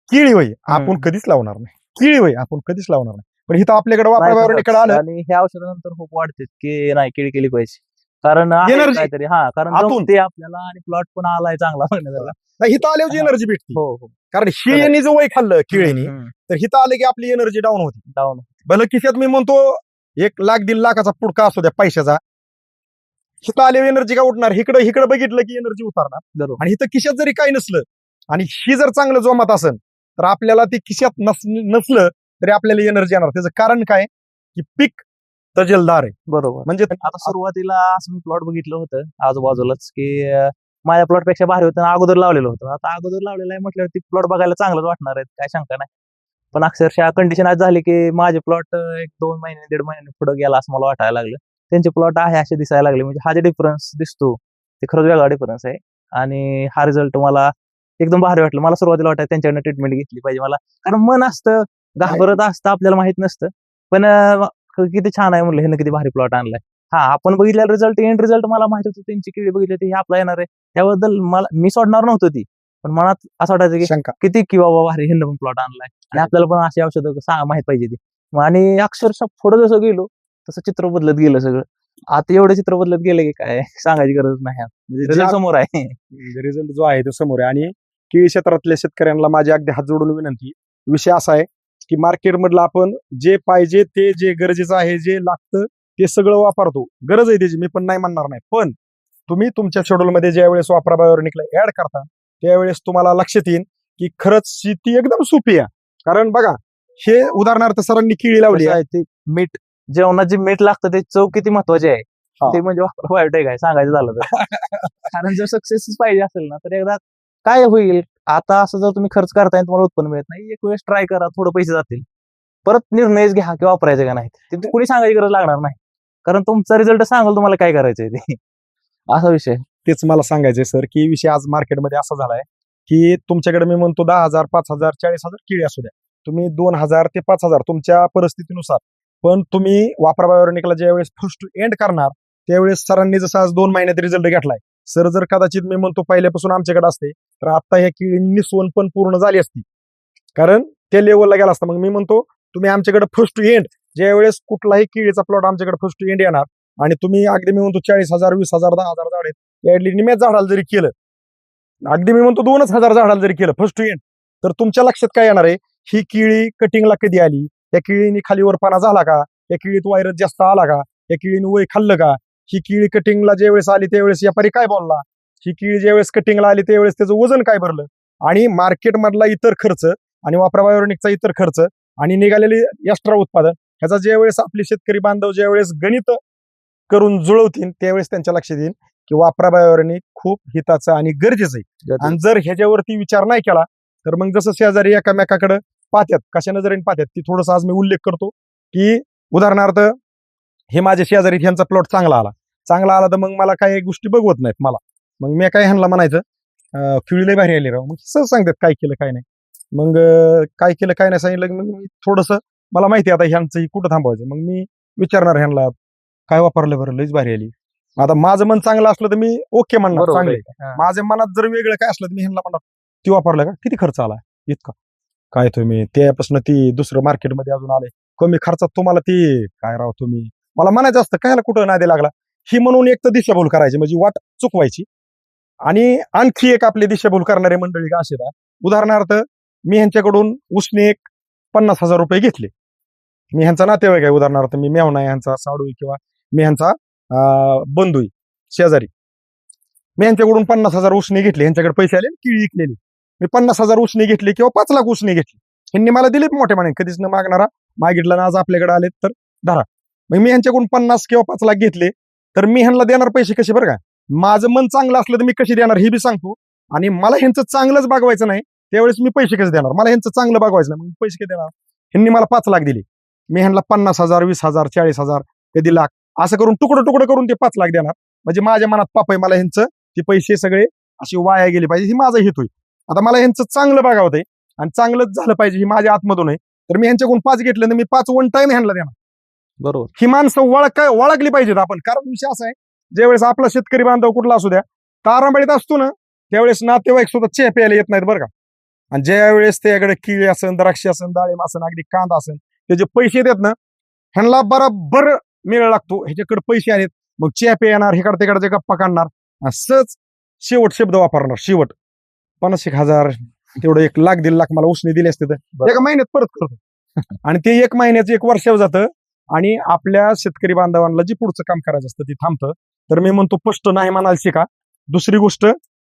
केळी होई आपण कधीच लावणार नाही, केळी होई आपण कधीच लावणार नाही. पण इथं आपल्याकडे नाही वापरावर खरंच. आलं आणि ह्या औषधानंतर खूप वाढते की नाही केळी केली पाहिजे, कारण आहे Energy. काहीतरी कारण आतून. ते आपल्याला आणि प्लॉट पण आलाय चांगला बघण्याला. नाही, इथं आल्यावर हा. एनर्जी भेटते. हो हो कारण शेळीने जो वय खाल्लं केळीने हम्म. तर हिथं आलं की आपली एनर्जी डाऊन होती. डाऊन भलं खिशात मी म्हणतो 1 लाख 1.5 लाखाचा पुडका असू द्या पैशाचा, हिथं आल्यावर एनर्जी का उठणार, इकडे बघितलं की एनर्जी उतारणार. बरोबर आणि इथं खिशात जरी काही नसलं आणि ही जर चांगलं जोमात असेल तर आपल्याला ती खिशात नसलं तरी आपल्याला एनर्जी येणार. त्याचं कारण काय की पीक तजेलदार आहे. बरोबर. म्हणजे आता सुरुवातीला असं मी प्लॉट बघितलं होतं आजूबाजूलाच की माझ्या प्लॉट पेक्षा भारी होतं आणि अगोदर लावलेलं होतं. आता अगोदर लावलेलं आहे म्हटल्यावरती प्लॉट बघायला चांगलंच वाटणार आहे, काय शंका नाही. पण अक्षरशः कंडिशन आज झाली की माझे प्लॉट 1-2 महिने 1.5 महिने पुढे गेला असं मला वाटायला लागलं. त्यांचे प्लॉट आहे असे दिसायला लागले. म्हणजे हा जे डिफरन्स दिसतो ते खरंच वेगळा डिफरन्स आहे. आणि हा रिझल्ट मला एकदम भारी वाटलं. मला सुरुवातीला वाटायचं त्यांच्याकडनं ट्रीटमेंट घेतली पाहिजे मला, कारण मन असतं घाबरत असतं आपल्याला माहित नसतं. पण किती छान आहे म्हणलं, हे किती भारी प्लॉट आणलाय. आपण बघितलेला रिझल्ट एंड रिझल्ट मला माहित होतं, त्यांची केळी बघितली हे आपला येणार आहे, त्याबद्दल मला मी सोडणार नव्हतं ती. पण मनात असं वाटायचं की शंका किती की बाबा भारी ह्यांना पण प्लॉट आणलाय आणि आपल्याला पण अशी औषधं माहित पाहिजे ती. आणि अक्षरशः पुढे जसं गेलो तसं चित्र बदलत गेलं सगळं. आता एवढं चित्र बदलत गेलं की काय सांगायची गरज नाही. रिझल्ट समोर आहे. रिझल्ट जो आहे तो समोर आहे. आणि केळी क्षेत्रातल्या शेतकऱ्यांना माझी अगदी हात जोडून विनंती, विषय असा आहे की मार्केट मधलं आपण जे पाहिजे ते जे गरजेचं आहे जे लागतं ते सगळं वापरतो, गरज आहे त्याची, मी पण नाही म्हणणार नाही. पण तुम्ही तुमच्या शेड्यूल मध्ये ज्या वेळेस वापरा बायोनिकला ऍड करता त्यावेळेस तुम्हाला लक्षात येईल की खरंच शेती एकदम सोपी आहे. कारण बघा हे उदाहरणार्थ सरांनी केळी लावली कसं आहे ते मीठ, जेवणात जे मीठ लागतं ते चव किती महत्वाची आहे हा. ते म्हणजे बायोटेक आहे सांगायचं झालं तर. कारण जर सक्सेस पाहिजे असेल ना तर एकदा काय होईल, आता असं जर तुम्ही खर्च करताय आणि तुम्हाला उत्पन्न मिळत नाही, एक वेळेस ट्राय करा, थोडं पैसे जातील, परत निर्णयच घ्या की वापरायचं का नाही. ते कुणी सांगायची गरज लागणार नाही, कारण तुमचा रिझल्ट सांगाल तुम्हाला काय करायचंय ते. असा विषय. तेच मला सांगायचंय सर की विषय आज मार्केटमध्ये असा झालाय की तुमच्याकडे मी म्हणतो 10,000 5,000 40,000 केळी असू द्या, तुम्ही 2,000 ते 5,000 तुमच्या परिस्थितीनुसार, पण तुम्ही वापरा बायोनिकला ज्यावेळेस फर्स्ट एंड करणार त्यावेळेस सरांनी जसं आज 2 महिन्यात रिझल्ट घेतलाय, सर जर कदाचित मी म्हणतो पहिल्यापासून आमच्याकडे असते तर आता ह्या केळींनी सोन पण पूर्ण झाली असती, कारण त्या लेवलला गेला असता. मग मी म्हणतो तुम्ही आमच्याकडे फर्स्ट एंड ज्यावेळेस कुठलाही केळीचा प्लॉट आमच्याकडे फर्स्ट एंड येणार आणि तुम्ही अगदी मी म्हणतो 40,000 20,000 10,000 झाड आहेत याडली निम्याच झाडाला जरी केलं, अगदी मी म्हणतो 2,000 झाडाला जरी केलं फर्स्ट एंड, तर तुमच्या लक्षात काय येणार आहे, ही केळी कटिंगला कधी आली, या केळीने खालीवर पाना झाला का, या केळीत व्हायरस जास्त आला का, या केळीने वय खाल्लं का, ही केळी कटिंगला ज्यावेळेस आली त्यावेळेस व्यापारी काय बोलला, ही केळी ज्यावेळेस कटिंगला आली त्यावेळेस त्याचं वजन काय भरलं, आणि मार्केट मधला इतर खर्च आणि वापरा बायोनिकचा इतर खर्च आणि निघालेले एक्स्ट्रा उत्पादन ह्याचा ज्यावेळेस आपले शेतकरी बांधव ज्यावेळेस गणित करून जुळवतील त्यावेळेस त्यांच्या लक्षात येईल की वापरा बायोनिक खूप हिताचं आणि गरजेचं आहे. आणि जर ह्याच्यावरती विचार नाही केला तर मग जसं शेजारी एकामेकाकडे पाहतात, कशा नजरेने पाहतात, ती थोडंसं आज मी उल्लेख करतो की उदाहरणार्थ हे माझे शेजारी ह्यांचा प्लॉट चांगला आला तर मग मला काही गोष्टी बघवत नाहीत मला, मग मी काय ह्यांना म्हणायचं केळी लय भारी आली राव, मग सहज सांगतात काय केलं काय नाही, मग काय केलं काय नाही सांगितलं मग मी थोडंसं मला माहिती आता ह्यांचं कुठं थांबवायचं, मग मी विचारणार ह्यांना काय वापरलं बरं लयच भारी आली. आता माझं मन चांगलं असलं तर मी ओके म्हणणार बरोबर चांगले, आहे. माझ्या मनात जर वेगळं काय असलं तर मी ह्यांना म्हणणार ती वापरलं का, किती खर्च आला इतका, काय तुम्ही त्यापासून ती दुसरं मार्केटमध्ये अजून आले कमी खर्चात तुम्हाला ती काय राव तुम्ही, मला म्हणायचं असतं कायला कुठं नादे लागला, ही म्हणून एक तर दिशाभूल करायची म्हणजे वाट चुकवायची. आणि आणखी एक आपली दिशाभूल करणारे मंडळी का असे, उदाहरणार्थ मी ह्यांच्याकडून उसने एक 50,000 रुपये घेतले, मी ह्यांचा नातेवाईक आहे, उदाहरणार्थ मी मेवना आहे ह्यांचा साडू किंवा मी ह्यांचा बंधू शेजारी, मी ह्यांच्याकडून 50,000 उसने घेतले, ह्यांच्याकडे पैसे आले केळी विकलेली, मी 50,000 उसने घेतले किंवा 5 लाख उसने घेतले, ह्यांनी मला दिले मोठ्या माने, कधीच न मागणारा मागितलं ना आज आपल्याकडे आले तर धरा, मग मी ह्यांच्याकडून 50 किंवा 5 लाख घेतले तर मी ह्यांना देणार पैसे कसे बरं का, माझं मन चांगलं असलं तर मी कशी देणार हे बी सांगतो, आणि मला ह्यांचं चांगलंच बघवायचं नाही त्यावेळेस मी पैसे कसे देणार, मला ह्यांचं चांगलं बघवायचं नाही मग पैसे कसे देणार, ह्यांनी मला 5 लाख दिले मी ह्यांना 50,000 20,000 40,000 कधी लाख असं करून तुकडं तुकडं करून ते 5 लाख देणार. म्हणजे माझ्या मनात पाप आहे, मला ह्यांचं ते पैसे सगळे असे वाया गेले पाहिजे, ही माझा हेतू आहे. आता मला ह्यांचं चांगलं बघावत आहे आणि चांगलंच झालं पाहिजे ही माझ्या आतमधून आहे. तर मी ह्यांच्याकडून 5 घेतलं तर मी 5 वन टाइम ह्यांना देणार. बरोबर. ही माणसं ओळखली पाहिजेत आपण. कारण विषय असा आहे, ज्यावेळेस आपला शेतकरी बांधव कुठला असू द्या तारांबळीत असतो ना, त्यावेळेस नातेवाईक सुद्धा चहा प्यायला येत नाहीत बरं का. आणि ज्यावेळेस त्याकडे केळी असेल, द्राक्षी असेल, डाळिंब असेल, अगदी कांदा असेल, त्याचे पैसे देत ना, ह्यांना बरोबर मेळ लागतो. ह्याच्याकडे पैसे आहेत, मग चहा येणार, ह्याकडे तिकडे गप्पा काढणार, असंच शेवट शब्द वापरणार. शेवट 50,000 तेवढं 1 लाख 1.5 लाख मला उसने दिले असते तर एका महिन्यात परत करतो. आणि ते 1 महिन्याचं 1 वर्षावर जातं आणि आपल्या शेतकरी बांधवांना जे पुढचं काम करायचं असतं ते थांबतं. तर मी म्हणतो स्पष्ट नाही म्हणाल शिका. दुसरी गोष्ट,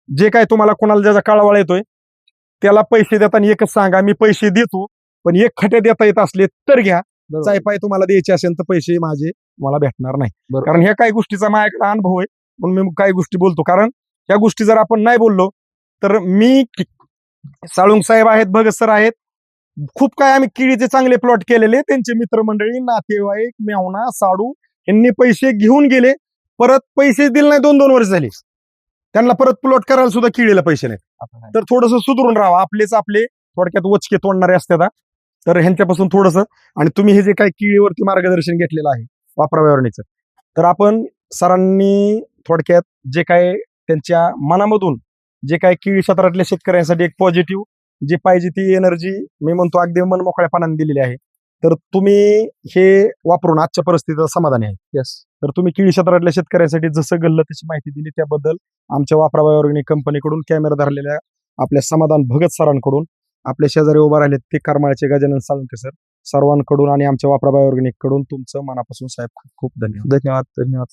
जे काय तुम्हाला कोणाला ज्याचा काळवाळा येतोय त्याला पैसे देताना एकच सांगा, मी पैसे देतो पण 1 खटे देता येत असले तर घ्या. चायपाय तुम्हाला द्यायचे असेल तर पैसे माझे मला भेटणार नाही. कारण ह्या काही गोष्टीचा माझ्याकडे अनुभव आहे म्हणून मी काही गोष्टी बोलतो. कारण ह्या गोष्टी जर आपण नाही बोललो तर मी साळुंग साहेब आहेत, भगत सर आहेत, खूप काय आम्ही केळीचे चांगले प्लॉट केलेले, त्यांचे मित्रमंडळी, नातेवाईक, मेवणा, साडू यांनी पैसे घेऊन गेले, परत पैसे दिले नाही. 2-2 वर्ष झाली त्यांना परत प्लॉट करायला सुद्धा केळीला पैसे नाही. तर थोडंसं सुधरून राहा. आपले थोडक्यात वचके तोडणारे असतात. तर ह्यांच्यापासून थोडंसं, आणि तुम्ही हे जे काही केळीवरती मार्गदर्शन घेतलेलं आहे वापरावरणीचं, तर आपण सरांनी थोडक्यात जे काय त्यांच्या मनामधून जे काय केळी क्षेत्रातल्या शेतकऱ्यांसाठी एक पॉझिटिव्ह जे पाहिजे ती एनर्जी मी म्हणतो अगदी मन मोकळ्यापणाने दिलेली आहे. तर तुम्ही हे वापरून आजच्या परिस्थितीत समाधानी आहे. येस. तर तुम्ही केळी क्षेत्रातल्या शेतकऱ्यांसाठी जसं घडलं तशी माहिती दिली, त्याबद्दल आमच्या वापराबाई ऑर्गॅनिक कंपनीकडून कॅमेरा धरलेल्या आपल्या समाधान भगत सरांकडून, आपल्या शेजारी उभा राहिले ते करमाळ्याचे गजानन साळुंके सर, सर्वांकडून आणि आमच्या वापराबाई ऑर्गॅनिक कडून तुमचं मनापासून साहेब खूप खूप धन्यवाद. धन्यवाद.